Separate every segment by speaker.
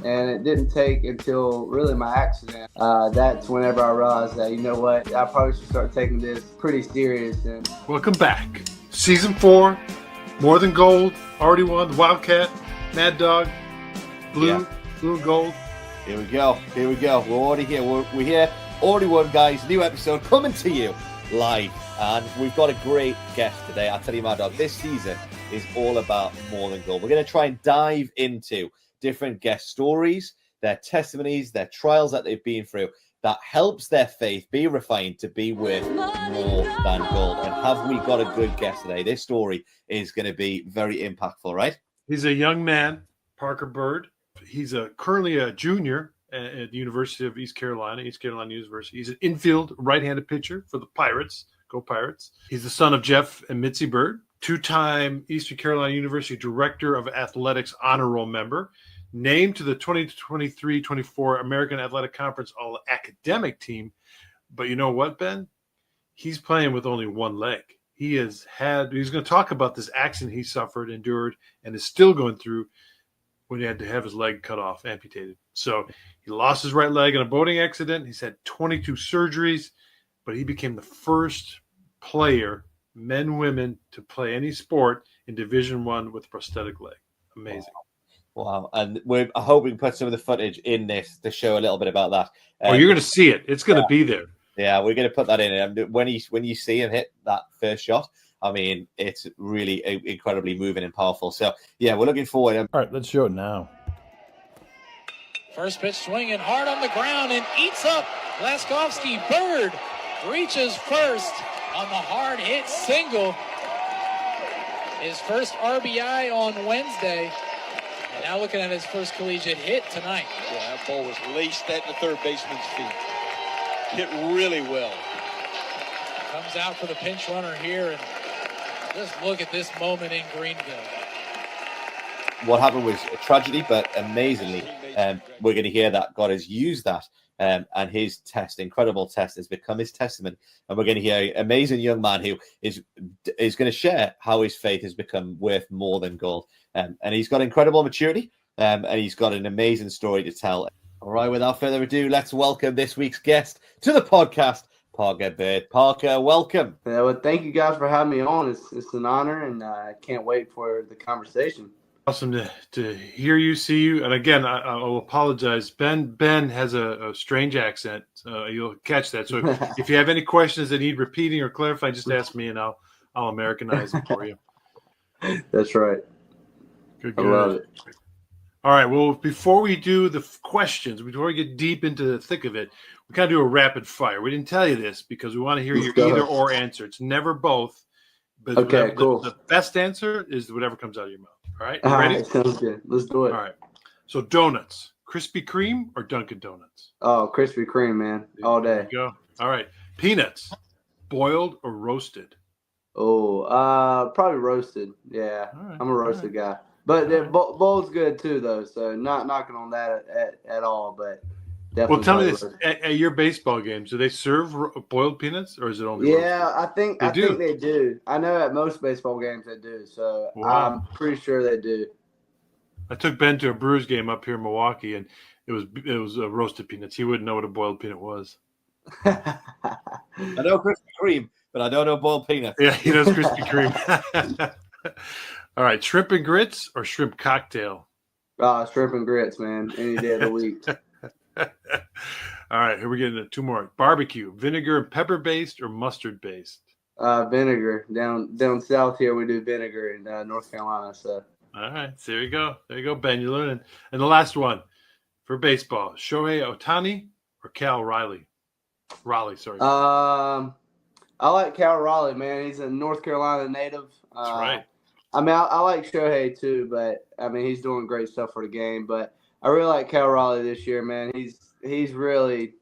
Speaker 1: And it didn't take until really my accident. That's whenever I realized that, you know what, I probably should start taking this pretty serious. And
Speaker 2: welcome back. Season 4, More Than Gold, already won. The Wildcat, Mad Dog, Blue and Gold.
Speaker 3: Here we go. We're already here. We're here. Already won, guys. New episode coming to you live. And we've got a great guest today. I'll tell you, Mad Dog, this season is all about More Than Gold. We're going to try and dive into different guest stories, their testimonies, their trials that they've been through that helps their faith be refined to be with more than gold. And have we got a good guest today? This story is going to be very impactful, right?
Speaker 2: He's a young man, Parker Byrd. He's currently a junior at the University of East Carolina University. He's an infield right-handed pitcher for the Pirates. Go Pirates. He's the son of Jeff and Mitzi Byrd, two-time Eastern Carolina University Director of Athletics Honor Roll member, named to the 2023-24 American Athletic Conference All-Academic Team. But you know what, Ben? He's playing with only one leg. He's going to talk about this accident he suffered, endured, and is still going through when he had to have his leg cut off, amputated. So he lost his right leg in a boating accident. He's had 22 surgeries, but he became the first player, men, women, to play any sport in Division I with a prosthetic leg. Amazing.
Speaker 3: Wow. And we're hoping to put some of the footage in this to show a little bit about that.
Speaker 2: You're going to see it. It's going to be there.
Speaker 3: Yeah, we're going to put that in. And when you see him hit that first shot, I mean, it's really incredibly moving and powerful. So, yeah, we're looking forward.
Speaker 4: All right, let's show it now.
Speaker 5: First pitch swinging hard on the ground and eats up Laskovsky. Byrd reaches first on the hard hit single. His first RBI on Wednesday. And now looking at his first collegiate hit tonight.
Speaker 6: Yeah, that ball was laced at the third baseman's feet. Hit really well.
Speaker 5: Comes out for the pinch runner here, and just look at this moment in Greenville.
Speaker 3: What happened was a tragedy, but amazingly, we're going to hear that God has used that, and his incredible test, has become his testament. And we're going to hear an amazing young man who is going to share how his faith has become worth more than gold. And he's got incredible maturity, and he's got an amazing story to tell. All right, without further ado, let's welcome this week's guest to the podcast, Parker Byrd. Parker, welcome.
Speaker 1: yeah, well, thank you guys for having me on. It's an honor, and I can't wait for the conversation.
Speaker 2: Awesome to hear you, see you. And again, I'll apologize. Ben has a strange accent. You'll catch that. So if you have any questions that need repeating or clarifying, just ask me, and I'll Americanize them for you.
Speaker 1: That's right.
Speaker 2: Good.
Speaker 1: I love it.
Speaker 2: All right. Well, before we do the questions, before we get deep into the thick of it, we kind of do a rapid fire. We didn't tell you this because we want to hear your either or answer. It's never both. But
Speaker 1: okay, cool.
Speaker 2: The best answer is whatever comes out of your mouth. All right.
Speaker 1: You
Speaker 2: ready?
Speaker 1: Right, sounds good. Let's do it.
Speaker 2: All right. So donuts, Krispy Kreme or Dunkin' Donuts?
Speaker 1: Oh, Krispy Kreme, man, all day.
Speaker 2: There you go. All right. Peanuts, boiled or roasted?
Speaker 1: Oh, probably roasted. Yeah,
Speaker 2: Right,
Speaker 1: I'm a roasted guy. But bowl's good too, though. So not knocking on that at all. But definitely.
Speaker 2: Well, tell me this: at your baseball games, do they serve boiled peanuts, or is it only?
Speaker 1: Yeah,
Speaker 2: roasted?
Speaker 1: I think they do. I know at most baseball games they do. So
Speaker 2: Wow.
Speaker 1: I'm pretty sure they do.
Speaker 2: I took Ben to a Brewers game up here in Milwaukee, and it was roasted peanuts. He wouldn't know what a boiled peanut was.
Speaker 3: I know Krispy Kreme, but I don't know boiled peanuts.
Speaker 2: Yeah, he knows Krispy Kreme. All right, shrimp and grits or shrimp cocktail?
Speaker 1: Shrimp and grits, man, any day of the week.
Speaker 2: All right, here we get into two more. Barbecue, vinegar and pepper based or mustard based?
Speaker 1: Vinegar. Down south here, we do vinegar in North Carolina. So.
Speaker 2: All right, so there you go. There you go, Ben. You're learning. And the last one for baseball: Shohei Ohtani or Cal Riley? Raleigh, sorry.
Speaker 1: I like Cal Raleigh, man. He's a North Carolina native.
Speaker 2: That's right.
Speaker 1: I mean, I like Shohei too, but I mean, he's doing great stuff for the game. But I really like Cal Raleigh this year, man. He's really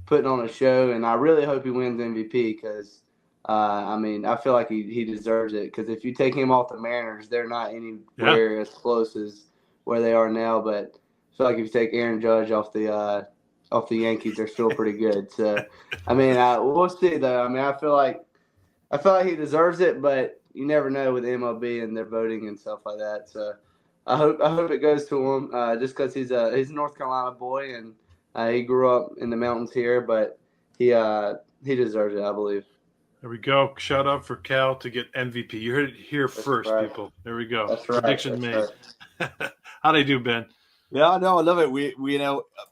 Speaker 1: putting on a show, and I really hope he wins MVP because, I mean, I feel like he deserves it. Because if you take him off the Mariners, they're not anywhere as close as where they are now. But I feel like if you take Aaron Judge off the Yankees, they're still pretty good. So, I mean, we'll see though. I mean, I feel like he deserves it, but you never know with MLB and their voting and stuff like that. So, I hope it goes to him. Just because he's a North Carolina boy and he grew up in the mountains here, but he deserves it, I believe.
Speaker 2: There we go. Shout out for Cal to get MVP. You heard it here
Speaker 1: That's
Speaker 2: first,
Speaker 1: right.
Speaker 2: people. There we go.
Speaker 1: That's right.
Speaker 2: Prediction made.
Speaker 1: Right.
Speaker 2: How they do, Ben?
Speaker 3: Yeah, no, I love it. We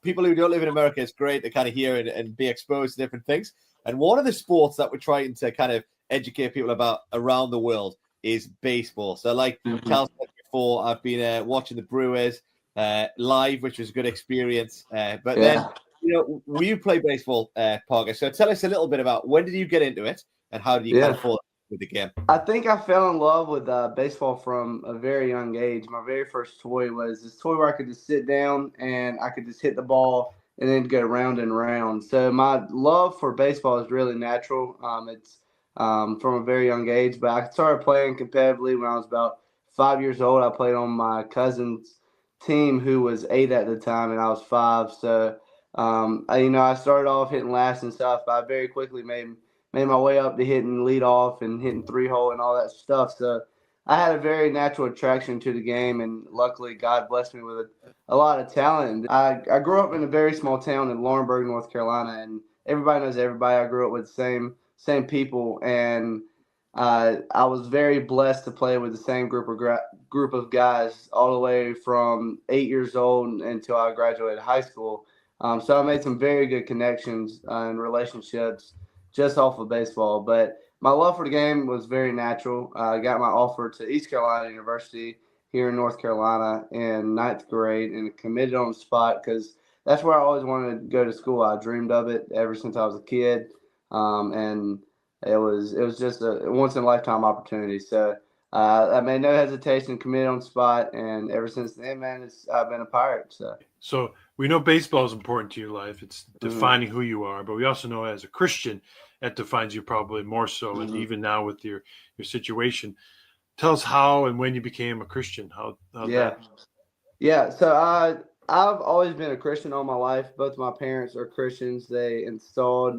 Speaker 3: people who don't live in America, it's great to kind of hear and be exposed to different things. And one of the sports that we're trying to kind of educate people about around the world is baseball. So, like Cal said before, I've been watching the Brewers live, which was a good experience. But then, you play baseball, Parker. So, tell us a little bit about when did you get into it and how did you kind of fall with the game?
Speaker 1: I think I fell in love with baseball from a very young age. My very first toy was this toy where I could just sit down and I could just hit the ball and then go round and round. So my love for baseball is really natural. It's from a very young age, but I started playing competitively when I was about 5 years old. I played on my cousin's team who was 8 at the time, and I was 5. So, I started off hitting last and stuff, but I very quickly made my way up to hitting leadoff and hitting 3-hole and all that stuff. So I had a very natural attraction to the game, and luckily God blessed me with a lot of talent. I grew up in a very small town in Laurinburg, North Carolina, and everybody knows everybody. I grew up with the same people, and I was very blessed to play with the same group of guys all the way from 8 years old until I graduated high school. So I made some very good connections and relationships just off of baseball. But my love for the game was very natural. I got my offer to East Carolina University here in North Carolina in 9th grade and committed on the spot because that's where I always wanted to go to school. I dreamed of it ever since I was a kid, and it was just a once in a lifetime opportunity. So I made no hesitation, committed on the spot, and ever since then, man, I've been a Pirate.
Speaker 2: So we know baseball is important to your life. It's defining who you are, but we also know as a Christian, that defines you probably more so. And even now with your situation, tell us how and when you became a Christian.
Speaker 1: Yeah. So I've always been a Christian all my life. Both my parents are Christians. They installed,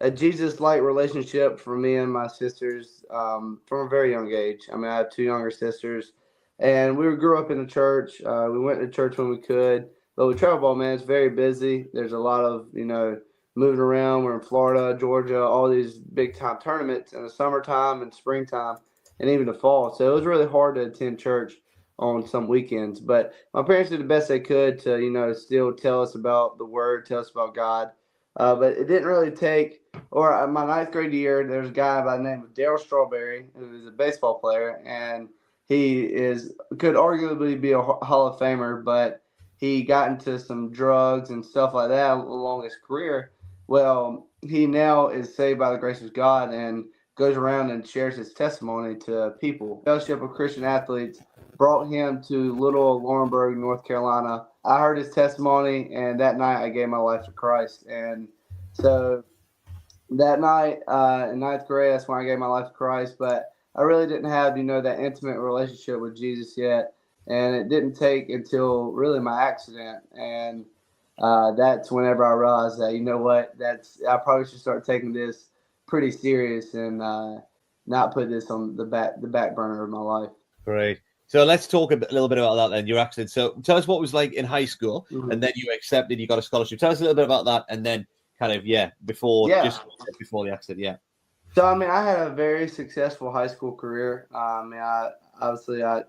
Speaker 1: a Jesus-like relationship for me and my sisters from a very young age. I mean, I have 2 younger sisters, and we grew up in the church. We went to church when we could, but with travel ball, man, it's very busy. There's a lot of, moving around. We're in Florida, Georgia, all these big-time tournaments in the summertime and springtime and even the fall. So it was really hard to attend church on some weekends. But my parents did the best they could to, still tell us about the Word, tell us about God. But it didn't really take, or my 9th grade year, there's a guy by the name of Darryl Strawberry, who is a baseball player, and he could arguably be a Hall of Famer, but he got into some drugs and stuff like that along his career. Well, he now is saved by the grace of God and goes around and shares his testimony to people. Fellowship of Christian Athletes brought him to little Laurinburg, North Carolina. I heard his testimony, and that night I gave my life to Christ. And so that night in 9th grade, that's when I gave my life to Christ. But I really didn't have, that intimate relationship with Jesus yet. And it didn't take until really my accident. And that's whenever I realized that, I probably should start taking this pretty serious and not put this on the back burner of my life.
Speaker 3: Great. So let's talk a little bit about that then, your accident. So tell us what it was like in high school, and then you accepted, you got a scholarship. Tell us a little bit about that, and then just before the accident, yeah.
Speaker 1: So, I had a very successful high school career. I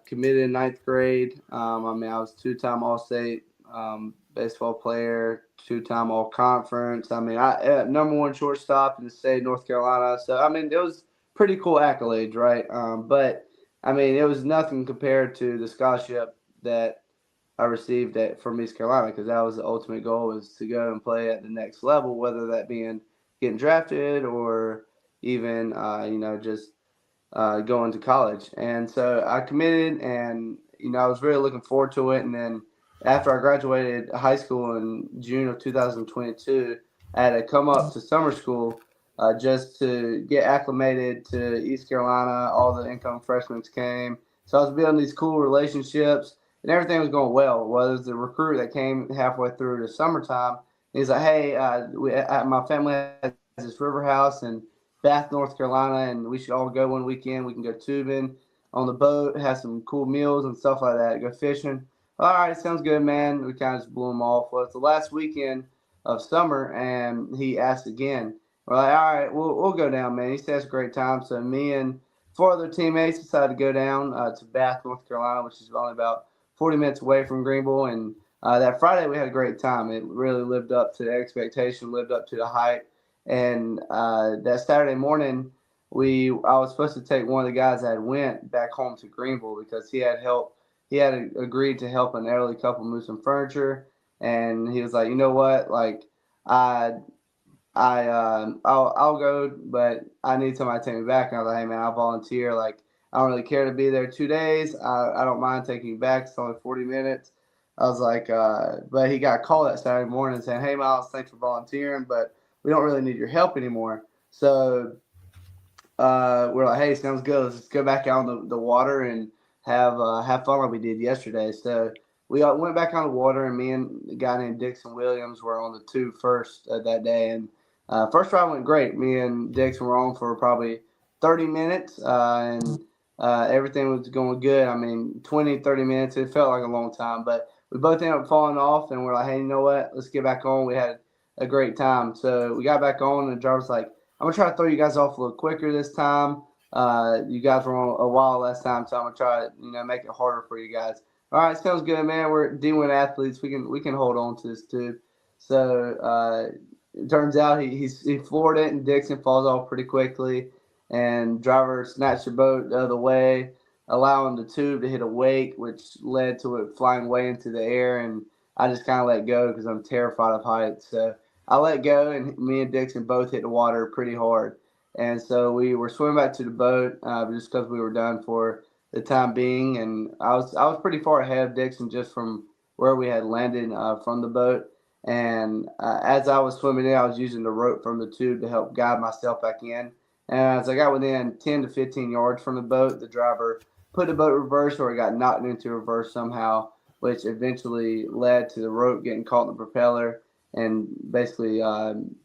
Speaker 1: committed in 9th grade. I was 2-time All-State baseball player, 2-time All-Conference. I number 1 shortstop in the state of North Carolina. So, it was pretty cool accolades, right? But it was nothing compared to the scholarship that I received from East Carolina, because that was the ultimate goal, was to go and play at the next level, whether that being getting drafted or even, just going to college. And so I committed, and, I was really looking forward to it. And then after I graduated high school in June of 2022, I had to come up to summer school just to get acclimated to East Carolina. All the incoming freshmen came. So I was building these cool relationships, and everything was going well. Well, there was a recruit that came halfway through the summertime. He's like, hey, my family has this river house in Bath, North Carolina, and we should all go one weekend. We can go tubing on the boat, have some cool meals and stuff like that, go fishing. All right, sounds good, man. We kind of just blew him off. Well, it's the last weekend of summer, and he asked again. We're like, all right, we'll go down, man. He said it's a great time. So me and 4 other teammates decided to go down to Bath, North Carolina, which is only about 40 minutes away from Greenville. And that Friday we had a great time. It really lived up to the expectation, lived up to the hype. And that Saturday morning, I was supposed to take one of the guys that went back home to Greenville because he had help. He had agreed to help an elderly couple move some furniture, and he was like, you know what, like I'll go, but I need somebody to take me back. And I was like, hey man, I'll volunteer. Like I don't really care to be there 2 days. I don't mind taking you back. It's only 40 minutes. I was like, but he got a call that Saturday morning saying, hey Miles, thanks for volunteering, but we don't really need your help anymore. So we're like, hey, sounds good. Let's go back out on the water and have fun like we did yesterday. So we went back on the water, and me and a guy named Dixon Williams were on the tube first that day. And first ride went great. Me and Dixon were on for probably 30 minutes, and everything was going good. I mean, 20, 30 minutes, it felt like a long time. But we both ended up falling off, and we're like, hey, you know what? Let's get back on. We had a great time. So we got back on, and the driver's like, I'm going to try to throw you guys off a little quicker this time. You guys were on a while last time, so I'm going to try to make it harder for you guys. All right, sounds good, man. We're D1 athletes. We can hold on to this tube. So it turns out he floored it, and Dixon falls off pretty quickly. And driver snatched the boat the other way, allowing the tube to hit a wake, which led to it flying way into the air. And I just kind of let go because I'm terrified of heights. So I let go, and me and Dixon both hit the water pretty hard. And so we were swimming back to the boat just because we were done for the time being. And I was pretty far ahead of Dixon just from where we had landed from the boat. And as I was swimming in, I was using the rope from the tube to help guide myself back in. And as I got within 10 to 15 yards from the boat, the driver put the boat in reverse, or it got knocked into reverse somehow, which eventually led to the rope getting caught in the propeller and basically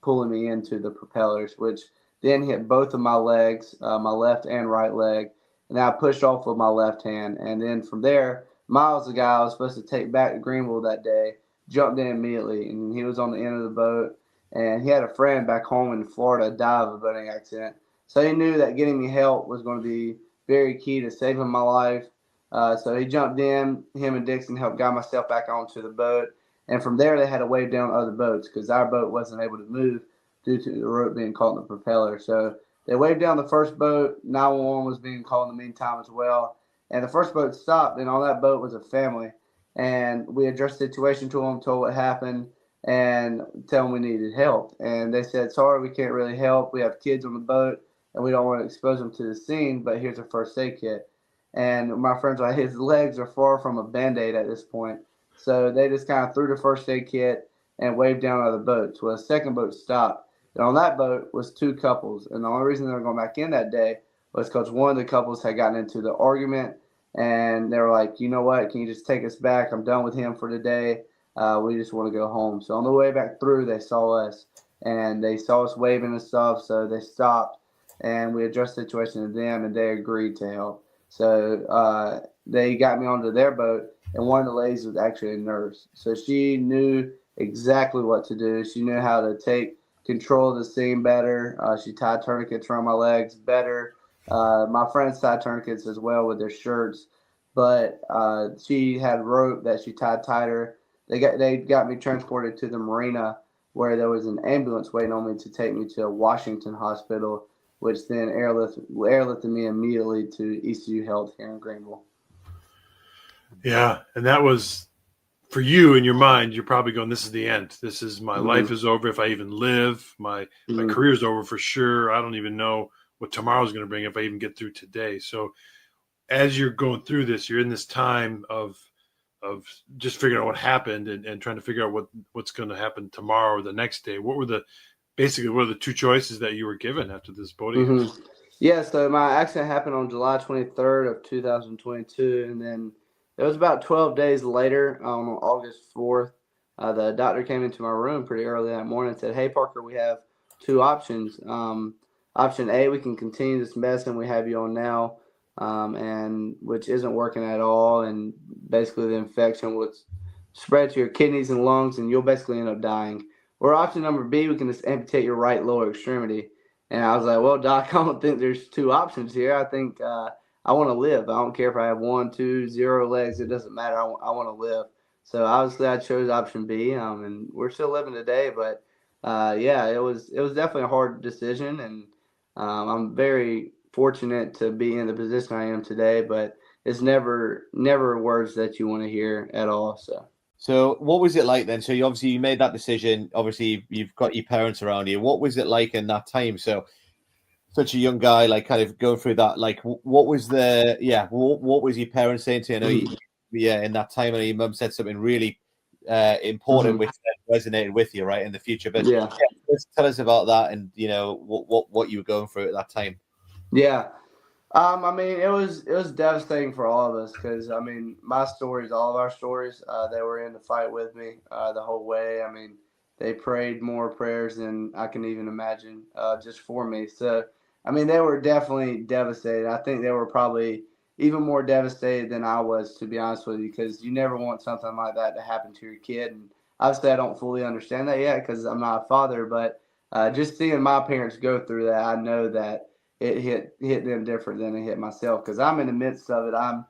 Speaker 1: pulling me into the propellers, which then hit both of my legs, my left and right leg. And I pushed off with my left hand. And then from there, Miles, the guy I was supposed to take back to Greenville that day, jumped in immediately. And he was on the end of the boat. And he had a friend back home in Florida die of a boating accident. So he knew that getting me help was going to be very key to saving my life. So he jumped in. Him and Dixon helped guide myself back onto the boat. And from there, they had to wave down other boats because our boat wasn't able to move due to the rope being caught in the propeller. So they waved down the first boat. 911 was being called in the meantime as well. And the first boat stopped, and on that boat was a family. And we addressed the situation to them, told what happened, and tell them we needed help. And they said, sorry, we can't really help. We have kids on the boat, and we don't want to expose them to the scene, but here's a first aid kit. And my friends were like, his legs are far from a Band-Aid at this point. So they just kind of threw the first aid kit and waved down other boats. Well, the second boat stopped. And on that boat was 2 couples. And the only reason they were going back in that day was because one of the couples had gotten into the argument. And they were like, you know what, can you just take us back? I'm done with him for today. We just want to go home. So on the way back through, they saw us. And they saw us waving and stuff. So they stopped. And we addressed the situation to them. And they agreed to help. So they got me onto their boat. And one of the ladies was actually a nurse. So she knew exactly what to do. She knew how to take control of the scene better. She tied tourniquets around my legs better. My friends tied tourniquets as well with their shirts. But she had rope that she tied tighter. They got me transported to the marina where there was an ambulance waiting on me to take me to a Washington hospital, which then airlifted me immediately to ECU Health here in Greenville.
Speaker 2: Yeah, and that was, for you in your mind, you're probably going, this is the end. This is my life is over if I even live. My career's over for sure. I don't even know what tomorrow's going to bring if I even get through today. So as you're going through this, you're in this time of just figuring out what happened and trying to figure out what's going to happen tomorrow or the next day. What were the 2 choices that you were given after this boating accident?
Speaker 1: Yeah, so my accident happened on July 23rd of 2022, and then it was about 12 days later, on August 4th, the doctor came into my room pretty early that morning and said, hey, Parker, we have 2 options. Option A, we can continue this medicine we have you on now and which isn't working at all. And basically the infection would spread to your kidneys and lungs, and you'll basically end up dying. Or option number B, we can just amputate your right lower extremity. And I was like, well, doc, I don't think there's two options here. I think I want to live. I don't care if I have 1, 2, 0 legs. It doesn't matter. I want to live. So obviously I chose option B, and we're still living today. But yeah, it was definitely a hard decision, and I'm very fortunate to be in the position I am today. But it's never words that you want to hear at all.
Speaker 3: So what was it like then? So you made that decision. Obviously, you've got your parents around you. What was it like in that time? So such a young guy, like kind of going through that. Like, what was what was your parents saying to you? I know, in that time, I know your mum said something really important, which resonated with you, right, in the future. But let's tell us about that, and what you were going through at that time.
Speaker 1: Yeah. I mean, it was devastating for all of us because, I mean, my stories, all of our stories, they were in the fight with me the whole way. I mean, they prayed more prayers than I can even imagine just for me. So, I mean, they were definitely devastated. I think they were probably even more devastated than I was, to be honest with you, because you never want something like that to happen to your kid. And obviously, I don't fully understand that yet because I'm not a father, but just seeing my parents go through that, I know that it hit them different than it hit myself because I'm in the midst of it. I'm,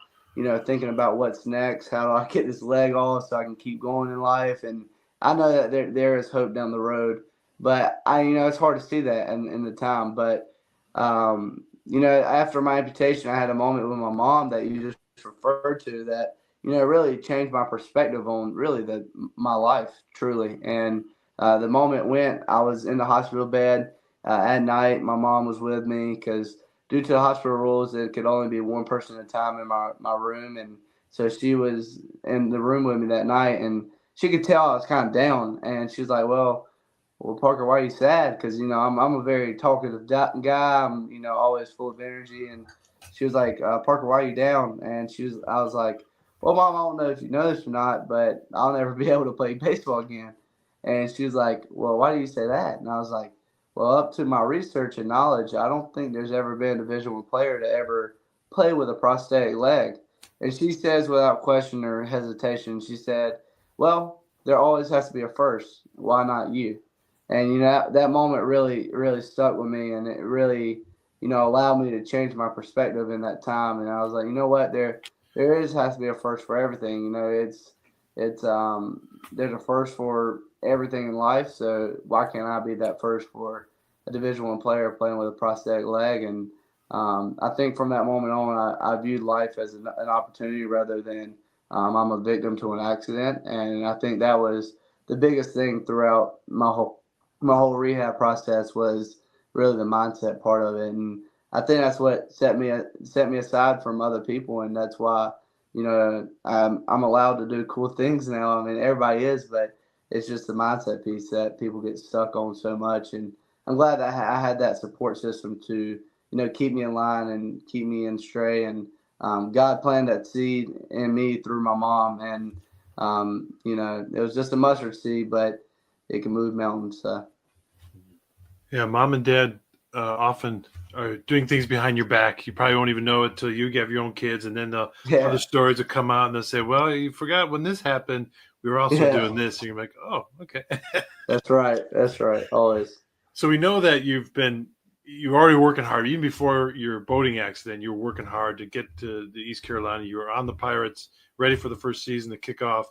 Speaker 1: thinking about what's next. How do I get this leg off so I can keep going in life? And I know that there is hope down the road, but it's hard to see that in the time. But, after my amputation, I had a moment with my mom that you just referred to that, really changed my perspective on really my life truly. And the moment went, I was in the hospital bed. At night, my mom was with me because due to the hospital rules, it could only be one person at a time in my room. And so she was in the room with me that night, and she could tell I was kind of down. And she's like, well, Parker, why are you sad? Because, I'm a very talkative guy. I'm, always full of energy. And she was like, Parker, why are you down? And I was like, well, Mom, I don't know if you know this or not, but I'll never be able to play baseball again. And she was like, well, why do you say that? And I was like, well, up to my research and knowledge, I don't think there's ever been a Division I player to ever play with a prosthetic leg. And she says without question or hesitation, she said, well, there always has to be a first. Why not you? And, that moment really, really stuck with me, and it really, allowed me to change my perspective in that time. And I was like, you know what, there has to be a first for everything. It's there's a first for everything in life, so why can't I be that first for a Division I player playing with a prosthetic leg? And I think from that moment on, I viewed life as an opportunity rather than I'm a victim to an accident. And I think that was the biggest thing throughout my whole rehab process was really the mindset part of it. And I think that's what set me aside from other people, and that's why I'm allowed to do cool things now. I mean, everybody is, but it's just the mindset piece that people get stuck on so much. And I'm glad that I had that support system to, keep me in line and keep me in stray. And God planted that seed in me through my mom. And, it was just a mustard seed, but it can move mountains. So.
Speaker 2: Yeah, Mom and Dad often are doing things behind your back. You probably won't even know it until you have your own kids, and then the other stories will come out and they'll say, well, you forgot when this happened, we were also doing this. And you're like, oh, okay.
Speaker 1: That's right. Always.
Speaker 2: So we know that you're already working hard. Even before your boating accident, you were working hard to get to the East Carolina. You were on the Pirates, ready for the first season to kick off.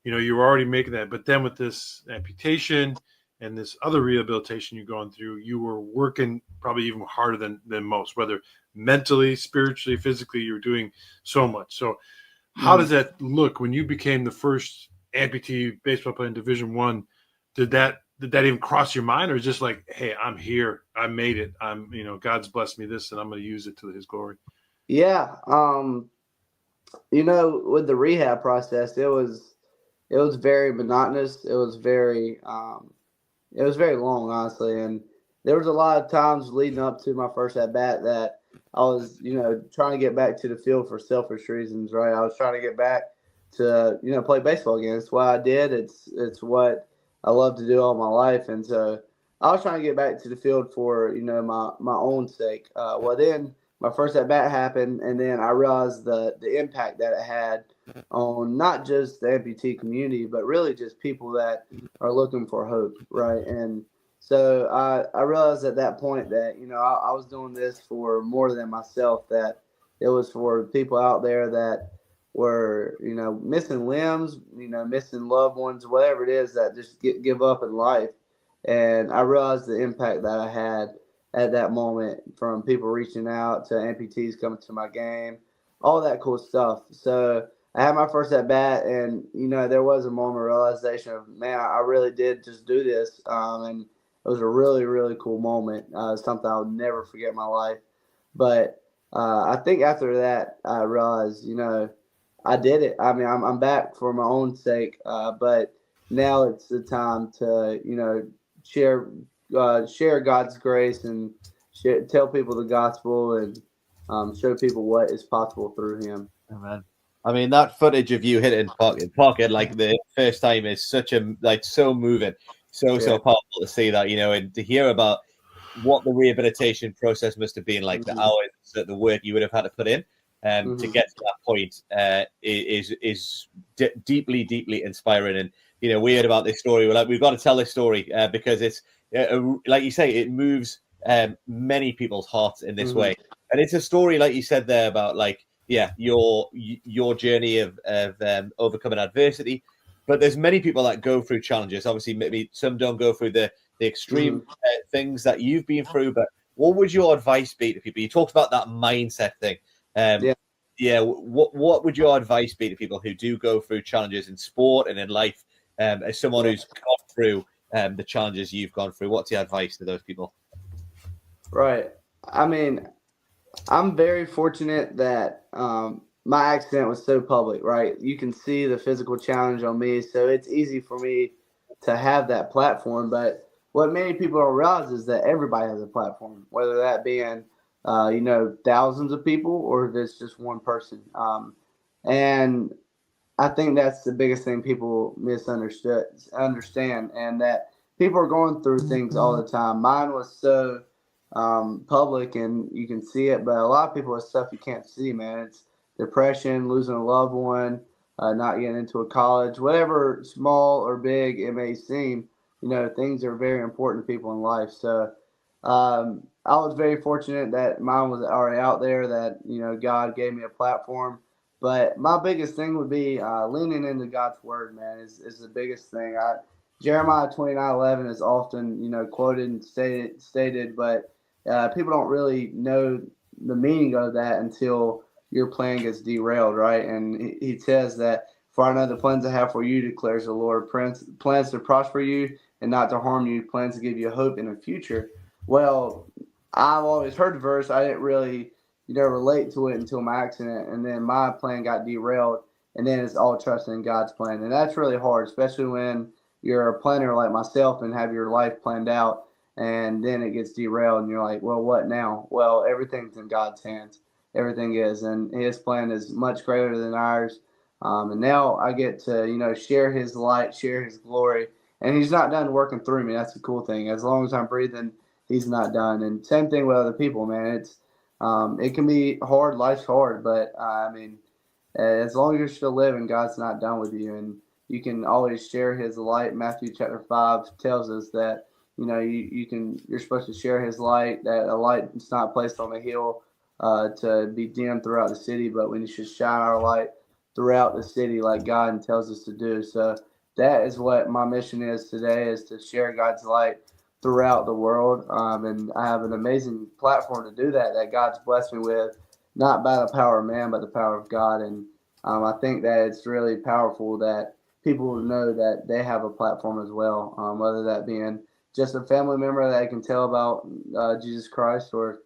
Speaker 2: You were already making that. But then with this amputation and this other rehabilitation you're going through, you were working probably even harder than most, whether mentally, spiritually, physically, you were doing so much. So how does that look when you became the first amputee baseball player in Division I? Did that even cross your mind, or just like, hey, I'm here, I made it, God's blessed me this, and I'm going to use it to His glory?
Speaker 1: Yeah. With the rehab process, it was very monotonous. It was very long, honestly. And there was a lot of times leading up to my first at bat that I was, trying to get back to the field for selfish reasons, right? I was trying to get back to, play baseball again. It's what I did. It's what I love to do all my life. And so I was trying to get back to the field for, my own sake. Well, then my first at bat happened, and then I realized the impact that it had on not just the amputee community, but really just people that are looking for hope, right? And so I realized at that point that, you know, I was doing this for more than myself, that it was for people out there that were, you know, missing limbs, you know, missing loved ones, whatever it is, that just give up in life. And I realized the impact that I had at that moment, from people reaching out to amputees coming to my game, all that cool stuff. So I had my first at bat, and, you know, there was a moment of realization of, man, I really did just do this. And it was a really, really cool moment. Something I'll never forget in my life. But I think after that, I realized, you know, I did it. I mean, I'm back for my own sake, but now it's the time to, you know, share God's grace and tell people the gospel, and show people what is possible through Him.
Speaker 3: Amen. I mean, that footage of you hitting pocket like the first time is such a, like, so moving, so powerful to see that, you know, and to hear about what the rehabilitation process must have been like, the hours, the work you would have had to put in to get to that point is deeply, deeply inspiring. And, you know, we heard about this story. We're like, we've got to tell this story because it's, like you say, it moves many people's hearts in this way. And it's a story, like you said there, about, like, your journey of overcoming adversity. But there's many people that go through challenges. Obviously, maybe some don't go through the extreme things that you've been through. But what would your advice be to people? You talked about that mindset thing. What would your advice be to people who do go through challenges in sport and in life, as someone who's gone through the challenges you've gone through? What's your advice to those people?
Speaker 1: Right. I mean, I'm very fortunate that my accident was so public, right? You can see the physical challenge on me, so it's easy for me to have that platform. But what many people don't realize is that everybody has a platform, whether that being, you know, thousands of people or if it's just one person. And I think that's the biggest thing people understand, and that people are going through things all the time. Mine was so public and you can see it, but a lot of people, it's stuff you can't see, man. It's depression, losing a loved one, not getting into a college, whatever small or big it may seem, you know, things are very important to people in life. So I was very fortunate that mine was already out there, that, you know, God gave me a platform. But my biggest thing would be leaning into God's word, man, is the biggest thing. Jeremiah 29:11 is often, you know, quoted and stated, but people don't really know the meaning of that until your plan gets derailed, right? And he says that, for I know the plans I have for you, declares the Lord, plans to prosper you and not to harm you, plans to give you hope in the future. Well, I've always heard the verse. I didn't really, you know, relate to it until my accident, and then my plan got derailed, and then it's all trusting in God's plan. And that's really hard, especially when you're a planner like myself and have your life planned out, and then it gets derailed and you're like, well, what now? Well, everything's in God's hands. Everything is, and His plan is much greater than ours. And now I get to, you know, share His light, share His glory, and He's not done working through me. That's the cool thing. As long as I'm breathing, He's not done. And same thing with other people, man. It's it can be hard. Life's hard, but I mean, as long as you're still living, God's not done with you, and you can always share His light. Matthew chapter 5 tells us that, you know, you're supposed to share His light. That a light is not placed on a hill to be dimmed throughout the city, but we should shine our light throughout the city like God tells us to do. So that is what my mission is today: is to share God's light throughout the world. And I have an amazing platform to do that God's blessed me with, not by the power of man, but the power of God. And I think that it's really powerful that people know that they have a platform as well, whether that being just a family member that can tell about Jesus Christ, or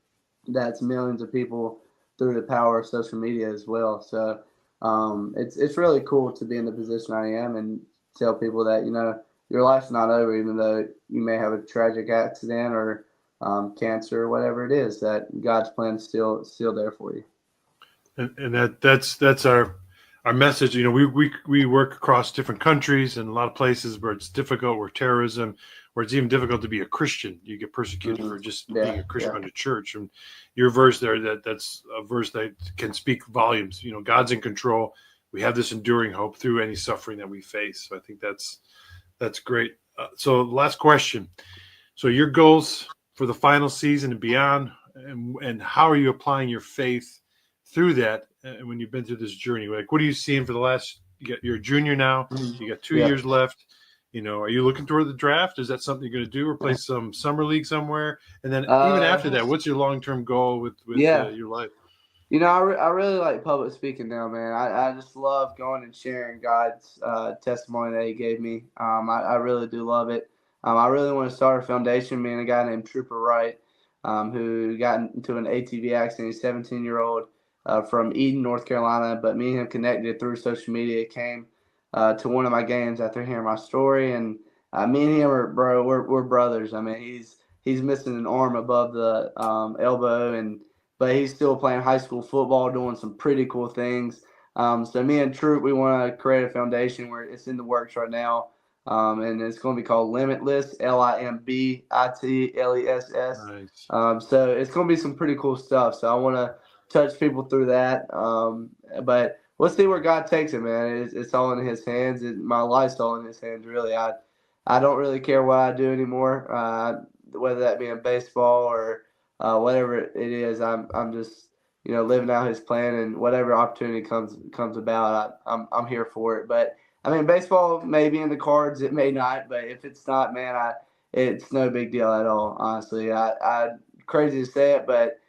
Speaker 1: that's millions of people through the power of social media as well. So it's really cool to be in the position I am and tell people that, you know, your life's not over, even though you may have a tragic accident or cancer or whatever it is, that God's plan is still there for you.
Speaker 2: And that's our our message, we work across different countries and a lot of places where it's difficult, where terrorism, where it's even difficult to be a Christian. You get persecuted for just being a Christian under church. And your verse there, that's a verse that can speak volumes. God's in control. We have this enduring hope through any suffering that we face. So I think that's great. So last question. So your goals for the final season and beyond, and how are you applying your faith through that when you've been through this journey? Like, what are you seeing for the last? You're a junior now. You got 2 years left. Are you looking toward the draft? Is that something you're going to do, or play some summer league somewhere? And then even after that, what's your long-term goal with your life?
Speaker 1: I really like public speaking now, man. I just love going and sharing God's testimony that He gave me. I really do love it. I really want to start a foundation. Me and a guy named Trooper Wright, who got into an ATV accident. He's a 17-year-old from Eden, North Carolina. But me and him connected through social media. Came to one of my games after hearing my story, and me and him we're brothers. I mean, he's missing an arm above the elbow, but he's still playing high school football, doing some pretty cool things. So me and Troop, we want to create a foundation where it's in the works right now. And it's going to be called Limitless, Limbittless.
Speaker 2: Nice.
Speaker 1: So it's going to be some pretty cool stuff. So I want to touch people through that. But we'll see where God takes it, man. It's all in His hands. My life's all in His hands, really. I don't really care what I do anymore, whether that be in baseball or whatever it is. I'm just living out His plan, and whatever opportunity comes about, I'm here for it. But I mean, baseball may be in the cards, it may not, but if it's not, man, it's no big deal at all. Honestly, I crazy to say it, but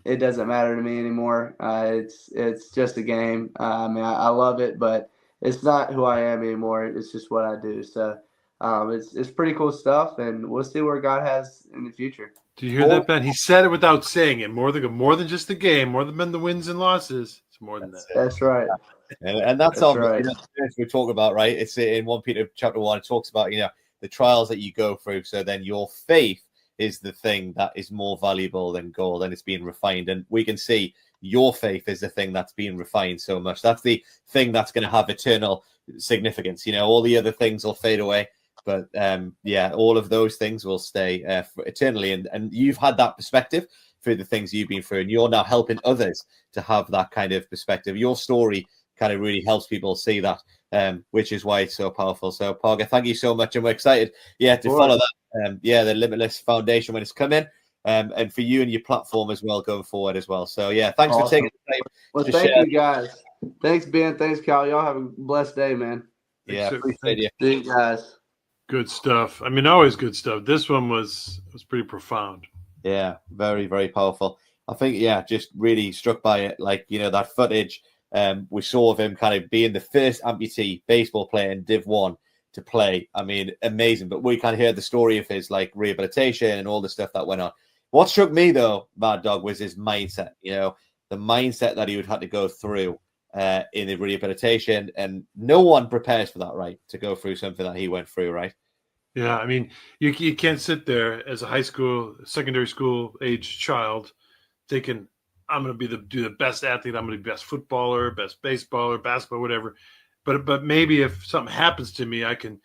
Speaker 1: it doesn't matter to me anymore. It's just a game. I mean, I love it, but it's not who I am anymore. It's just what I do. So it's pretty cool stuff, and we'll see where God has in the future.
Speaker 2: Do you hear that, Ben? He said it without saying it. More than just the game, more than the wins and losses. It's more than that.
Speaker 1: That's right.
Speaker 3: And that's all right. We talk about, right? It's in 1 Peter chapter 1. It talks about the trials that you go through. So then your faith is the thing that is more valuable than gold, and it's being refined. And we can see your faith is the thing that's being refined so much. That's the thing that's going to have eternal significance. All the other things will fade away, but all of those things will stay eternally. And you've had that perspective through the things you've been through, and you're now helping others to have that kind of perspective. Your story kind of really helps people see that, which is why it's so powerful. So, Parker, thank you so much, and we're excited, to follow that. The Limitless Foundation when it's coming, and for you and your platform as well going forward as well. So, thanks for taking the time.
Speaker 1: Well, thank you guys. Thanks, Ben. Thanks, Cal. Y'all have a blessed day, man.
Speaker 3: Yeah, appreciate you.
Speaker 1: See you guys.
Speaker 2: Good stuff. I mean, always good stuff. This one was pretty profound.
Speaker 3: Yeah, very, very powerful. I think, just really struck by it. Like, that footage we saw of him kind of being the first amputee baseball player in Div 1 to play. I mean, amazing. But we kind of heard the story of his rehabilitation and all the stuff that went on. What struck me, though, Mad Dog, was his mindset. The mindset that he would have to go through in the rehabilitation. And no one prepares for that, right? To go through something that he went through, right?
Speaker 2: Yeah, I mean, you can't sit there as a high school, secondary school age child thinking, I'm going to be the best athlete. I'm going to be best footballer, best baseballer, basketball, whatever. But maybe if something happens to me, I can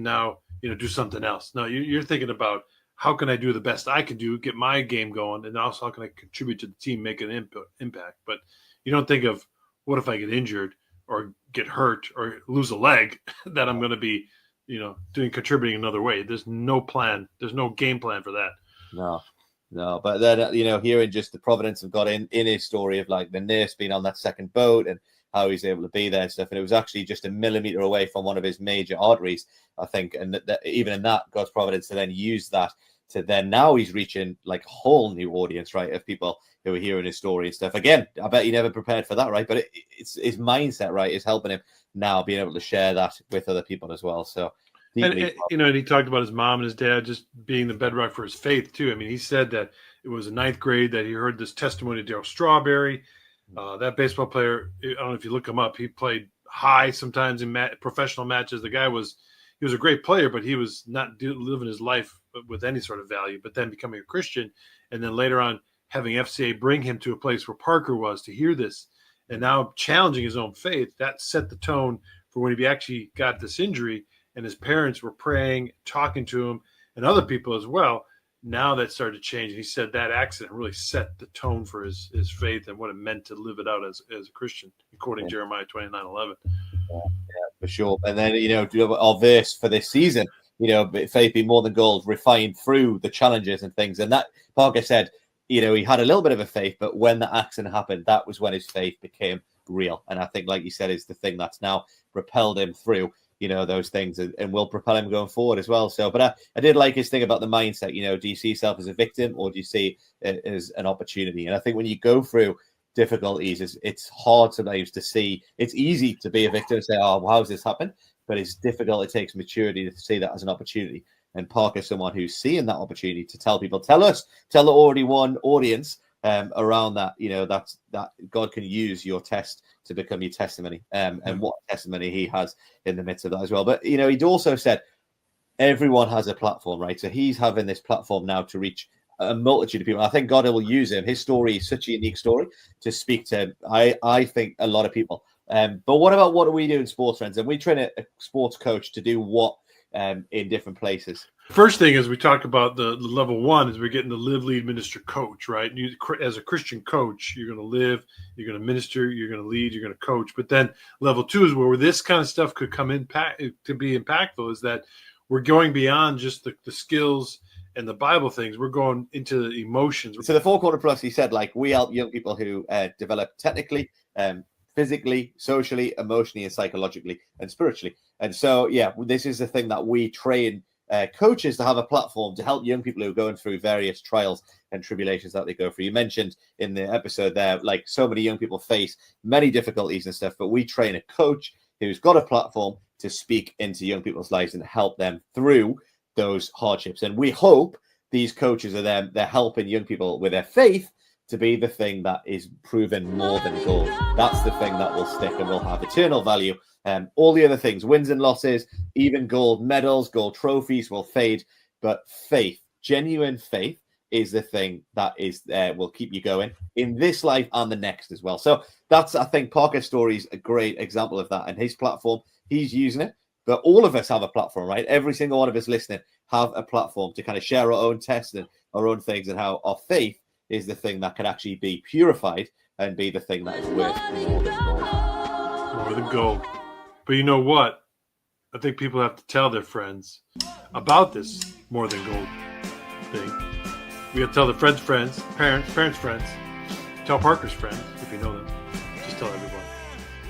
Speaker 2: now do something else. No, you're thinking about how can I do the best I can do, get my game going, and also how can I contribute to the team, make an impact. But you don't think of what if I get injured or get hurt or lose a leg that I'm going to be contributing another way. There's no plan. There's no game plan for that.
Speaker 3: No, but then, hearing just the providence of God in his story of the nurse being on that second boat and how he's able to be there and stuff. And it was actually just a millimeter away from one of his major arteries, I think. And that even in that, God's providence to then use that to then now he's reaching a whole new audience, right, of people who are hearing his story and stuff. Again, I bet he never prepared for that, right? But it's his mindset, right, is helping him now being able to share that with other people as well. So,
Speaker 2: and he talked about his mom and his dad just being the bedrock for his faith too. I mean, he said that it was in ninth grade that he heard this testimony of Darryl Strawberry, that baseball player. I don't know if you look him up. He played high sometimes in professional matches. The guy was a great player, but he was not living his life with any sort of value. But then becoming a Christian, and then later on having FCA bring him to a place where Parker was to hear this, and now challenging his own faith, that set the tone for when he actually got this injury and his parents were praying, talking to him, and other people as well. Now that started to change. He said that accident really set the tone for his faith and what it meant to live it out as a Christian, according to Jeremiah 29:11.
Speaker 3: Yeah, for sure. And then, our verse for this season, faith be more than gold, refined through the challenges and things. And that Parker said, he had a little bit of a faith, but when the accident happened, that was when his faith became real. And I think, like you said, is the thing that's now propelled him through, those things and will propel him going forward as well. So, but I did like his thing about the mindset. Do you see yourself as a victim or do you see it as an opportunity? And I think when you go through difficulties, it's hard sometimes to see. It's easy to be a victim and say, oh, well, how's this happened? But it's difficult. It takes maturity to see that as an opportunity. And Parker's someone who's seeing that opportunity to tell people, tell the already won audience around that, that God can use your test to become your testimony, and what testimony he has in the midst of that as well. But, he'd also said everyone has a platform, right? So he's having this platform now to reach a multitude of people. I think God will use him. His story is such a unique story to speak to, I think, a lot of people. But what do we do in Sports Friends? And we train a sports coach to do what in different places.
Speaker 2: First thing is we talk about the level one is we're getting the live, lead, minister coach, right? You, as a Christian coach, you're going to live, you're going to minister, you're going to lead, you're going to coach. But then level two is where this kind of stuff could come to be impactful, is that we're going beyond just the skills and the Bible things. We're going into the emotions.
Speaker 3: So the 4 Quarter Plus, he said, we help young people who develop technically, physically, socially, emotionally, and psychologically and spiritually. And so, this is the thing that we train coaches to have a platform to help young people who are going through various trials and tribulations that they go through. You mentioned in the episode there, so many young people face many difficulties and stuff, but we train a coach who's got a platform to speak into young people's lives and help them through those hardships. And we hope these coaches they're helping young people with their faith to be the thing that is proven more than gold. That's the thing that will stick and will have eternal value. All the other things, wins and losses, even gold medals, gold trophies will fade. But faith, genuine faith, is the thing that will keep you going in this life and the next as well. So I think Parker's story is a great example of that. And his platform, he's using it. But all of us have a platform, right? Every single one of us listening have a platform to kind of share our own tests and our own things, and how our faith is the thing that can actually be purified and be the thing that is worth more than gold.
Speaker 2: More than gold. But you know what? I think people have to tell their friends about this more than gold thing. We have to tell their friends, parents' friends. Tell Parker's friends, if you know them. Just tell everyone.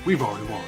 Speaker 2: We've already won.